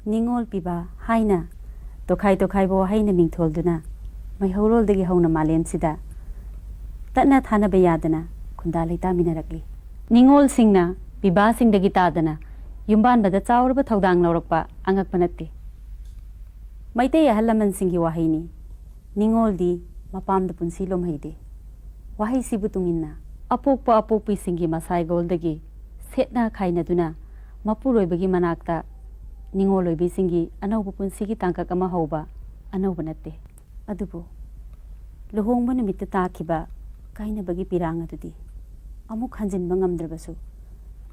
निंगोल पीबा हाइना तोखाई तोखाई बो हाइना मिंथोलदुना मैहौरोलदगी हौना मालेमसिदा तन्ना थानबा यादना खुंदा लेता मिनरकली निंगोल सिंगना पीबा सिंगदगी तादना युम्बानबदा चावरबा थौदांग लौरकपा अंगकपा नत्ते मैतै अहल लमन सिंगी वाहैनी निंगोलदी मपामदा पुंसी लोमहैदे वाहै सिबु तुंगिन्ना अपोकपा अपोकपी सिंगी मसाई गोलदगी सेटना खाइनदुना मपुरोइबगी मनाक्ता निंगोलोइबी सिंगी अनौबा पुंसीगी तांकक अमा हौबा अनौबा नत्ते अदुबो लुहोंगबा नुमित्ता ताखिबा काइनबगी पिरांग अदुदी अमुक हंजिनबा ngamद्रबसु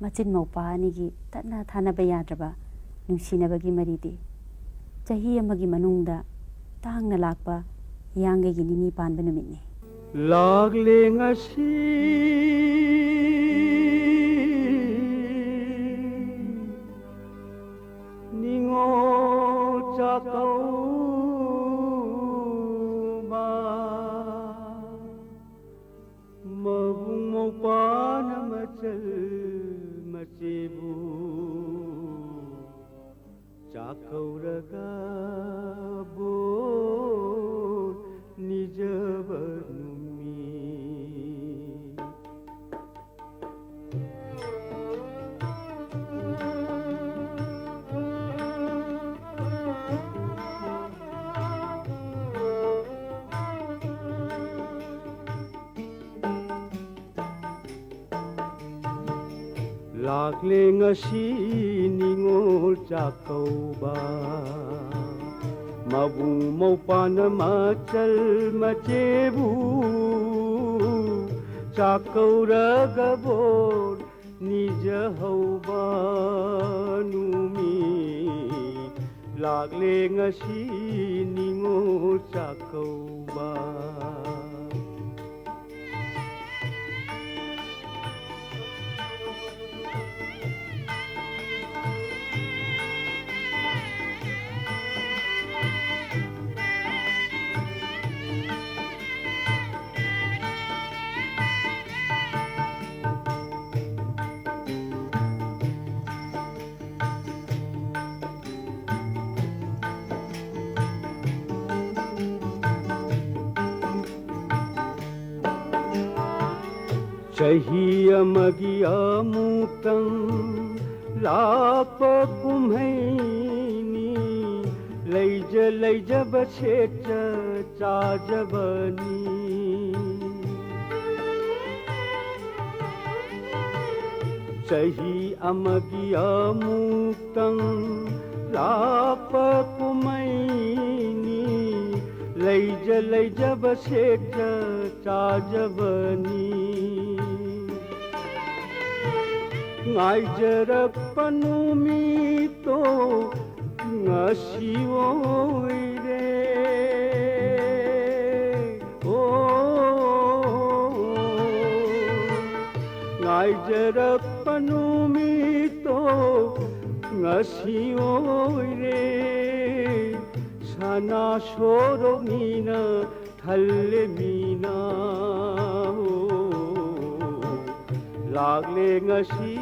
मचिन मौपा अनिगी तन्ना थानबा याद्रबा नुंसिनबगी मरीदी चही अमगी मनुंगदा तांगना लाकपा यांगगी निनी पानबा नुमितनी लागले ngasi ningo chakauba mabung maupan machal machebu chakauraga bo nijabanu Lakle ngasi ningol chakauba mabung maupana machal machebu chakauragabor nija hauba numi lakle ngasi ningol chakauba Chahi amagi amukang lakpa kumhaini leija bachecha chajabani Chahi amagi amukang lakpa kumhaini leija bachecha chajabani Ngai jarapanu mito ngasi oire Ngai jarapanu mito ngasi oire Sana shoro mina thalle mina Lagle ngasi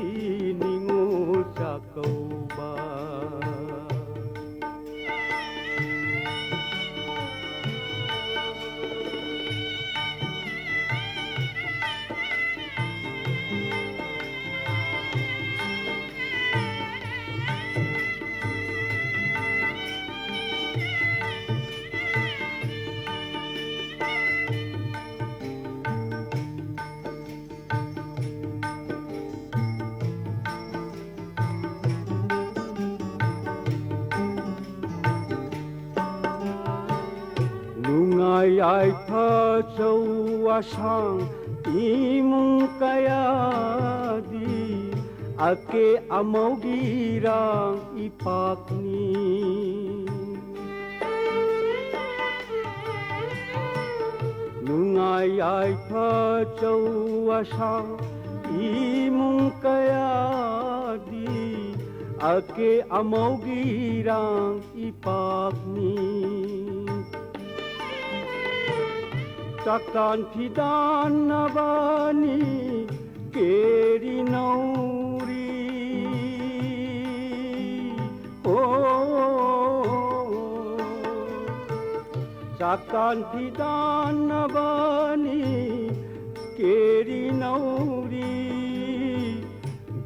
ningo chakauba Ai tha chau asang imung kaya di ake amogirang ipakni Nungai ai tha chau asang imung kaya di ake amogirang ipakni Takkan pidan nabani keri nauri Oh ꯆꯥꯛꯀꯥꯟ ꯊꯤꯗꯥꯟꯅꯕꯅꯤ ꯀꯦꯔꯤ ꯅꯧꯔꯤ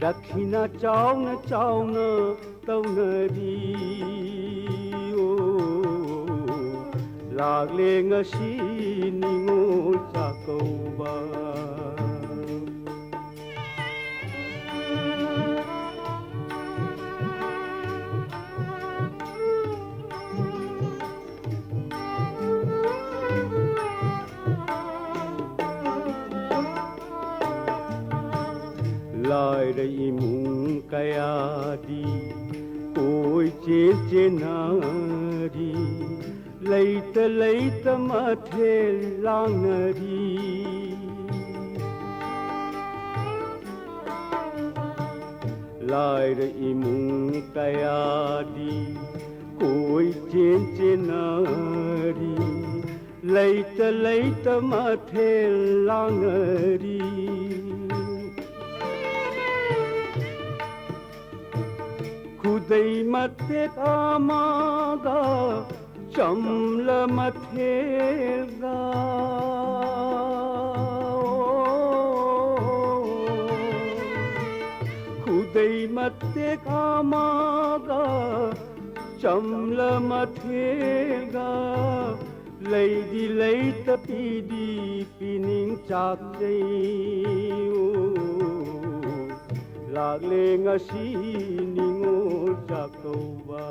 ꯗꯈꯤꯅ ꯆꯥꯎꯅ ꯆꯥꯎꯅ ꯇꯧꯅꯔꯤ ꯂꯥꯛꯂꯦ ꯉꯁꯤ ꯅꯤꯉꯣꯜ ꯆꯥꯛꯀꯧꯕ ꯂꯥꯏꯔ ꯏꯃꯨꯡ ꯀꯌꯥꯗꯤ ꯀꯣꯏ ꯆꯦꯟꯅꯔꯤ ꯂꯩꯇ ꯂꯩꯇ ꯃꯊꯦꯜ ꯂꯥꯡꯅꯔꯤ ꯂꯥꯏꯔ ꯏꯃꯨꯡ ꯀꯌꯥꯗꯤ ꯀꯣꯏ ꯆꯦꯟꯅꯔꯤ ꯂꯩꯇ ꯂꯩꯇ ꯃꯊꯦꯜ ꯂꯥꯡꯅꯔꯤ खुदई मत्थेक आमागा चमल मथेगा खुदई मत्थेक आमागा चमल मथेगा लैदी लैत पीदी पिनिंग चाकजई ꯂꯥꯛꯂꯦ ꯉꯁꯤ ꯅꯤꯉꯣꯜ ꯆꯥꯛꯀꯧꯕ